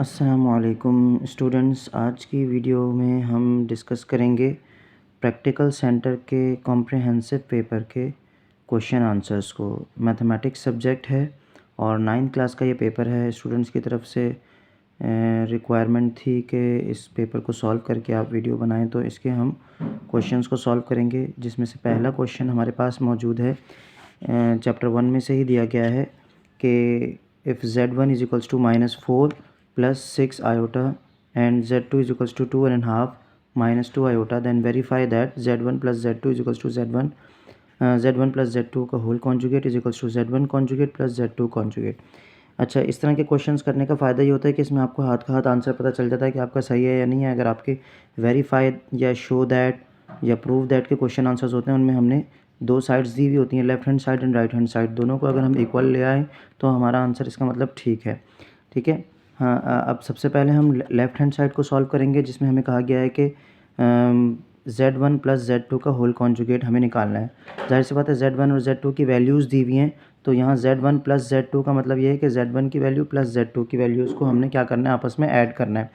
अस्सलामुअलैकुम स्टूडेंट्स। आज की वीडियो में हम डिस्कस करेंगे प्रैक्टिकल सेंटर के कॉम्प्रिहेंसिव पेपर के क्वेश्चन आंसर्स को। मैथमेटिक्स सब्जेक्ट है और 9th क्लास का ये पेपर है। स्टूडेंट्स की तरफ से रिक्वायरमेंट थी कि इस पेपर को सॉल्व करके आप वीडियो बनाएं, तो इसके हम क्वेश्चंस को सॉल्व करेंगे, जिसमें से पहला क्वेश्चन हमारे पास मौजूद है। चैप्टर 1 में से ही दिया गया है कि if Z1 is equals to -4 plus 6 iota and Z2 is equals to 2.5 minus 2 iota, then verify that Z1 plus Z2 is equals to Z1 plus Z2 का whole conjugate is equals to Z1 conjugate plus Z2 conjugate. अच्छा, इस तरह के questions करने का फ़ायदा ये होता है कि इसमें आपको हाथ का हाथ आंसर पता चल जाता है कि आपका सही है या नहीं है। अगर आपके वेरीफाइड या शो दैट या प्रूव दैट के क्वेश्चन आंसर्स होते हैं, उनमें हमने दो साइड्स दी हुई होती हैं, left hand side and right hand side. दोनों को अगर हम इक्वल ले आएँ तो हमारा आंसर इसका मतलब ठीक है। ठीक है। हाँ, अब सबसे पहले हम लेफ़्ट हैंड साइड को सॉल्व करेंगे, जिसमें हमें कहा गया है कि Z1 प्लस Z2 का होल कॉन्जुगेट हमें निकालना है। जाहिर सी बात है, Z1 और Z2 की वैल्यूज़ दी हुई हैं, तो यहाँ Z1 प्लस Z2 का मतलब ये है कि Z1 की वैल्यू प्लस Z2 की वैल्यूज़ को हमने क्या करना है, आपस में ऐड करना है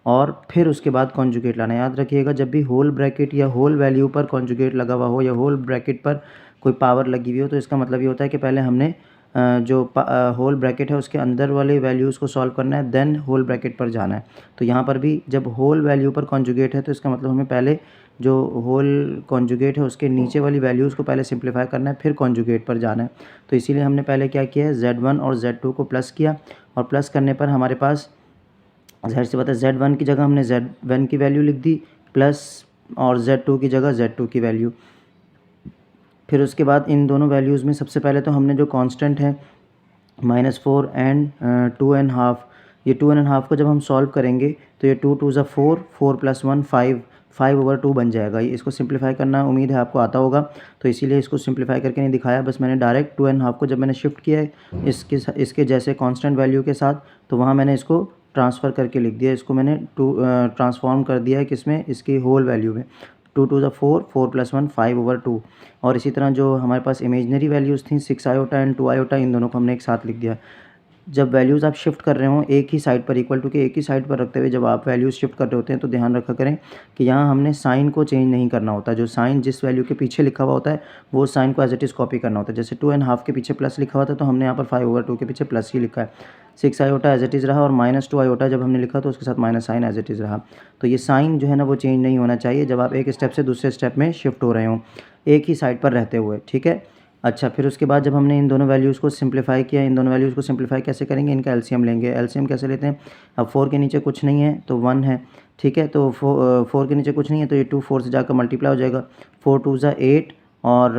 और फिर उसके बाद कॉन्जुगेट लाना है। याद रखिएगा, जब भी होल ब्रैकेट या होल वैल्यू पर कॉन्जुगेट लगा हुआ हो या होल ब्रैकेट पर कोई पावर लगी हुई हो, तो इसका मतलब ये होता है कि पहले हमने जो होल ब्रैकेट है उसके अंदर वाले वैल्यूज़ को सॉल्व करना है, देन होल ब्रैकेट पर जाना है। तो यहाँ पर भी जब होल वैल्यू पर कॉन्जुगेट है, तो इसका मतलब हमें पहले जो होल कॉन्जुगेट है उसके नीचे वाली वैल्यूज़ को पहले सिंप्लीफाई करना है, फिर कॉन्जुगेट पर जाना है। तो इसीलिए हमने पहले क्या किया है, Z1 और Z2 को प्लस किया, और प्लस करने पर हमारे पास ज़ाहिर सी बात है Z1 की जगह हमने Z1 की वैल्यू लिख दी प्लस, और Z2 की जगह Z2 की वैल्यू। फिर उसके बाद इन दोनों वैल्यूज़ में सबसे पहले तो हमने जो कांस्टेंट है -4 एंड 2.5, ये 2.5 को जब हम सॉल्व करेंगे तो ये 2 2 ज़ा 4, 4 प्लस 1 5, 5/2 बन जाएगा। ये इसको सिंप्लीफाई करना उम्मीद है आपको आता होगा, तो इसीलिए इसको सिंप्लीफाई करके नहीं दिखाया, बस मैंने डायरेक्ट 2.5 को जब मैंने शिफ्ट किया है इसके जैसे कांस्टेंट वैल्यू के साथ, तो वहाँ मैंने इसको ट्रांसफ़र करके लिख दिया। इसको मैंने ट्रांसफॉर्म कर दिया है किसमें, इसकी होल वैल्यू में। 2 2 ज़ा 4, 4 प्लस 1 5/2। और इसी तरह जो हमारे पास इमेजनरी वैल्यूज़ थी 6 आयोटा एंड 2 आयोटा, इन दोनों को हमने एक साथ लिख दिया। जब वैल्यूज़ आप शिफ्ट कर रहे हो एक ही साइड पर, इक्वल टू के एक ही साइड पर रखते हुए जब आप वैल्यूज़ शिफ्ट कर रहे होते हैं, तो ध्यान रखा करें कि यहाँ हमने साइन को चेंज नहीं करना होता। जो साइन जिस वैल्यू के पीछे लिखा हुआ होता है, वो साइन को एज इट इज़ कॉपी करना होता है। जैसे 2.5 के पीछे प्लस लिखा हुआ था, तो हमने यहाँ पर 5/2 के पीछे प्लस ही लिखा है। 6 आयोटा एज इट इज़ रहा, और -2 आयोटा जब हमने लिखा तो उसके साथ minus sign as it is रहा। तो ये साइन जो है ना, वो चेंज नहीं होना चाहिए जब आप एक स्टेप से दूसरे स्टेप में शिफ्ट हो रहे हों, एक ही साइड पर रहते हुए। ठीक है। अच्छा, फिर उसके बाद जब हमने इन दोनों वैल्यूज़ को सिंप्लीफाई किया, इन दोनों वैल्यूज़ को सिंप्लीफाई कैसे करेंगे, इनका एलसीएम लेंगे। एलसीएम कैसे लेते हैं, अब 4 के नीचे कुछ नहीं है तो 1 है। ठीक है, तो 4 के नीचे कुछ नहीं है तो ये 2 4 से जाकर मल्टीप्लाई हो जाएगा। 4 2 ज़ा 8 और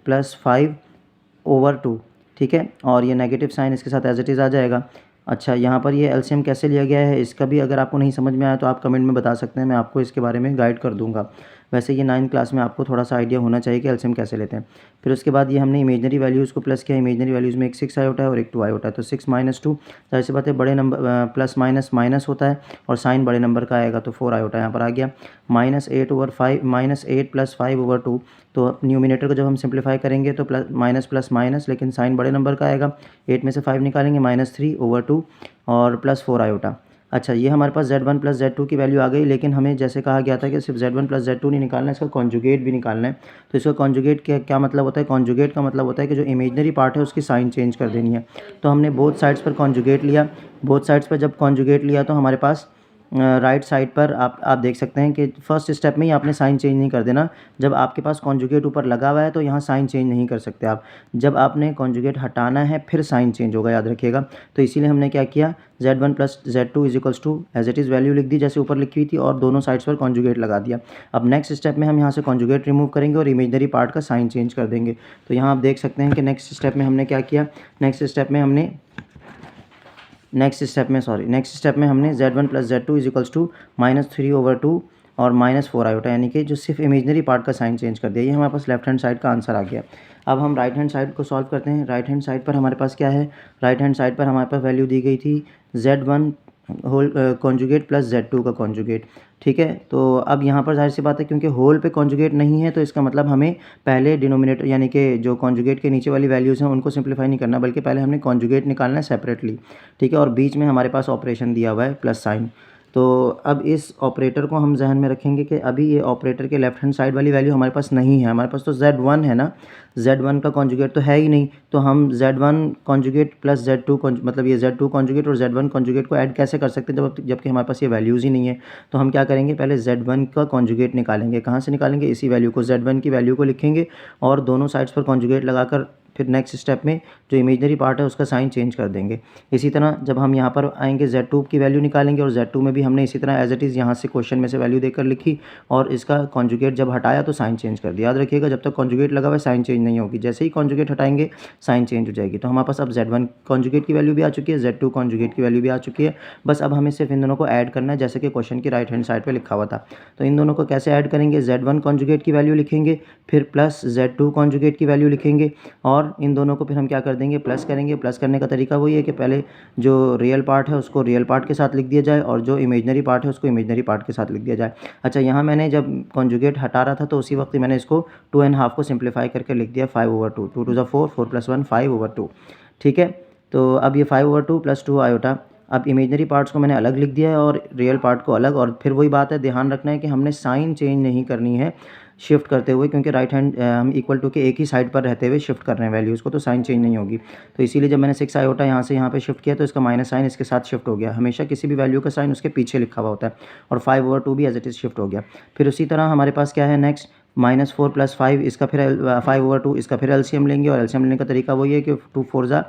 प्लस 5/2। ठीक है, और ये नेगेटिव साइन इसके साथ एज इट इज़ आ जाएगा। अच्छा, यहाँ पर ये एलसीएम कैसे लिया गया है, इसका भी अगर आपको नहीं समझ में आया तो आप कमेंट में बता सकते हैं, मैं आपको इसके बारे में गाइड कर दूँगा। वैसे ये 9th क्लास में आपको थोड़ा सा आइडिया होना चाहिए कि एलसीएम कैसे लेते हैं। फिर उसके बाद ये हमने इमेजनरी वैल्यूज़ को प्लस किया। इमेजनरी वैल्यूज़ में एक 6 आयोटा है और एक 2 आयोटा है, तो 6 - 2, ज़ाहिर सी बात है बड़े नंबर प्लस माइनस माइनस होता है और साइन बड़े नंबर का आएगा, तो 4 आयोटा यहाँ पर आ गया। -8 प्लस 5/2, तो न्यूमिनेटर को जब हम सिंप्लीफाई करेंगे तो प्लस माइनस प्लस माइनस, लेकिन साइन बड़े नंबर का आएगा। 8 में से 5 निकालेंगे, -3/2 और प्लस 4 आयोटा। अच्छा, ये हमारे पास Z1 प्लस Z2 की वैल्यू आ गई, लेकिन हमें जैसे कहा गया था कि सिर्फ Z1 प्लस Z2 नहीं निकालना है, इसका कॉन्जुगेट भी निकालना है। तो इसका कॉन्जुगेट क्या मतलब होता है, कॉन्जुगेट का मतलब होता है कि जो इमेजनरी पार्ट है उसकी साइन चेंज कर देनी है। तो हमने बोथ साइड्स पर कॉन्जुगेट लिया। बोथ साइड्स पर जब कॉन्जुगेट लिया तो हमारे पास राइट साइड पर आप देख सकते हैं कि फर्स्ट स्टेप में ही आपने साइन चेंज नहीं कर देना। जब आपके पास कॉन्जुगेट ऊपर लगा हुआ है तो यहाँ साइन चेंज नहीं कर सकते आप। जब आपने कॉन्जुगेट हटाना है फिर साइन चेंज होगा, याद रखिएगा। तो इसीलिए हमने क्या किया, Z1 plus Z2 is equals to as it is value लिख दी जैसे ऊपर लिखी हुई थी, और दोनों साइड्स पर कॉन्जुगेट लगा दिया। अब नेक्स्ट स्टेप में हम यहाँ से कॉन्जुगेट रिमूव करेंगे और इमेजनरी पार्ट का साइन चेंज कर देंगे। तो यहाँ आप देख सकते हैं कि नेक्स्ट स्टेप में हमने क्या किया, नेक्स्ट स्टेप में हमने Z1 plus Z2 is equals to -3/2 और -4 आयोटा, यानी कि जो सिर्फ इमेजनरी पार्ट का साइन चेंज कर दिया। ये हमारे पास लेफ्ट हैंड साइड का आंसर आ गया। अब हम राइट हैंड साइड को सॉल्व करते हैं। राइट हैंड साइड पर हमारे पास क्या है, राइट हैंड साइड पर हमारे पास वैल्यू दी गई थी Z1 whole conjugate plus Z2 का कॉन्जुगेट, ठीक है। तो अब यहाँ पर जाहिर सी बात है क्योंकि होल पे कॉन्जुगेट नहीं है तो इसका मतलब हमें पहले डिनोमिनेटर यानी कि जो कॉन्जुगेट के नीचे वाली वैल्यूज़ हैं उनको सिंप्लीफाई नहीं करना, बल्कि पहले हमने कॉन्जुगेट निकालना है सेपरेटली, ठीक है। और बीच में हमारे पास ऑपरेशन दिया हुआ है प्लस साइन। तो अब इस ऑपरेटर को हम जहन में रखेंगे कि अभी ये ऑपरेटर के लेफ्ट हैंड साइड वाली वैल्यू हमारे पास नहीं है, हमारे पास तो Z1 है ना, Z1 का कॉन्जुगेट तो है ही नहीं, तो हम Z1 कॉन्जुगेट प्लस Z2 मतलब ये Z2 कॉन्जुगेट और Z1 कॉन्जुगेट को ऐड कैसे कर सकते हैं जबकि हमारे पास ये वैल्यूज़ ही नहीं है। तो हम क्या करेंगे, पहले Z1 का कॉन्जुगेट निकालेंगे। कहाँ से निकालेंगे, इसी वैल्यू को, Z1 की वैल्यू को लिखेंगे और दोनों साइड्स पर कॉन्जुगेट लगाकर फिर नेक्स्ट स्टेप में जो इमेजनरी पार्ट है उसका साइन चेंज कर देंगे। इसी तरह जब हम यहाँ पर आएंगे Z2 की वैल्यू निकालेंगे और Z2 में भी हमने इसी तरह एज इट इज़ यहाँ से क्वेश्चन में से वैल्यू देकर लिखी और इसका कॉन्जुगेट जब हटाया तो साइन चेंज कर दिया। याद रखिएगा जब तक कॉन्जुगेट लगा हुआ है साइन चेंज नहीं होगी, जैसे ही कॉन्जुगेट हटाएंगे साइन चेंज हो जाएगी। तो हमारे पास अब Z1 कॉन्जुगेट की वैल्यू भी आ चुकी है, Z2 कॉन्जुगेट की वैल्यू भी आ चुकी है। बस अब हमें सिर्फ इन दोनों को ऐड करना है जैसे कि क्वेश्चन की राइट हैंड साइड पर लिखा हुआ था। तो इन दोनों को कैसे ऐड करेंगे, Z1 कॉन्जुगेट की वैल्यू लिखेंगे, फिर प्लस Z2 कॉन्जुगेट की वैल्यू लिखेंगे और इन दोनों को फिर हम क्या कर देंगे, प्लस करेंगे। प्लस करने का तरीका वही है कि पहले जो रियल पार्ट है उसको रियल पार्ट के साथ लिख दिया जाए और जो इमेजनरी पार्ट है उसको इमेजनरी पार्ट के साथ लिख दिया जाए। अच्छा, यहाँ मैंने जब कॉन्जुगेट हटा रहा था तो उसी वक्त मैंने इसको 2.5 को सिंप्लीफाई करके लिख दिया 5/2, 2 टू द 4, 4 + 1 5/2, ठीक है। तो अब ये 5/2 + 2 आयोटा, अब इमेजनरी पार्ट्स को मैंने अलग लिख दिया है और रियल पार्ट को अलग। और फिर वही बात है, ध्यान रखना है कि हमने साइन चेंज नहीं करनी है शिफ्ट करते हुए, क्योंकि राइट हैंड हम इक्वल टू के एक ही साइड पर रहते हुए शिफ्ट कर रहे हैं वैल्यूज़ को, तो साइन चेंज नहीं होगी। तो इसीलिए जब मैंने 6 आयोटा यहाँ से यहाँ पे शिफ्ट किया तो इसका माइनस साइन इसके साथ शिफ्ट हो गया। हमेशा किसी भी वैल्यू का साइन उसके पीछे लिखा हुआ होता है और 5/2 भी एज इट इज़ शिफ्ट हो गया। फिर उसी तरह हमारे पास क्या है नेक्स्ट, -4 + 5 इसका फिर 5/2 इसका फिर एलसीएम लेंगे और एलसीएम लेने का तरीका वही है कि 2 4 ज़ा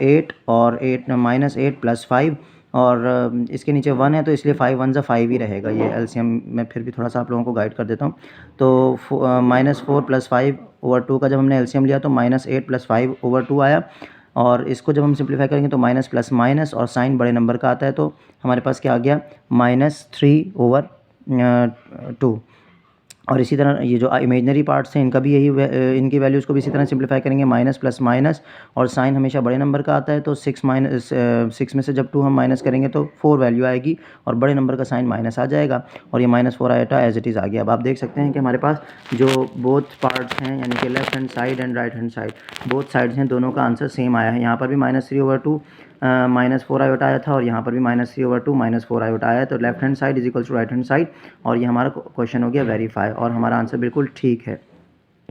8 और 8 -8 + 5 और इसके नीचे 1 है तो इसलिए 5 1 ज़ा 5 ही रहेगा। ये एलसीएम मैं फिर भी थोड़ा सा आप लोगों को गाइड कर देता हूँ। तो -4 + 5/2 का जब हमने एलसीएम लिया तो -8 + 5/2 आया और इसको जब हम सिंप्लीफाई करेंगे तो माइनस प्लस माइनस और साइन बड़े नंबर का आता है तो हमारे पास क्या आ गया, -3/2। और इसी तरह ये जो इमेजनरी पार्ट्स हैं इनका भी यही इनकी वैल्यूज़ को भी इसी तरह सिंप्लीफाई करेंगे, माइनस प्लस माइनस और साइन हमेशा बड़े नंबर का आता है तो 6 में से जब 2 हम माइनस करेंगे तो 4 वैल्यू आएगी और बड़े नंबर का साइन माइनस आ जाएगा और ये -4 आया एज इट इज़ आ गया। अब आप देख सकते हैं कि हमारे पास जो बोथ पार्ट्स हैं यानी कि left hand side and right hand side both sides हैं, दोनों का आंसर सेम आया है। यहाँ पर भी -3/2 -4 आयोटा आया था और यहाँ पर भी -3/2 -4 आयोटा आया है। तो left hand side is equal to right hand side और ये हमारा क्वेश्चन हो गया वेरीफाई और हमारा आंसर बिल्कुल ठीक है।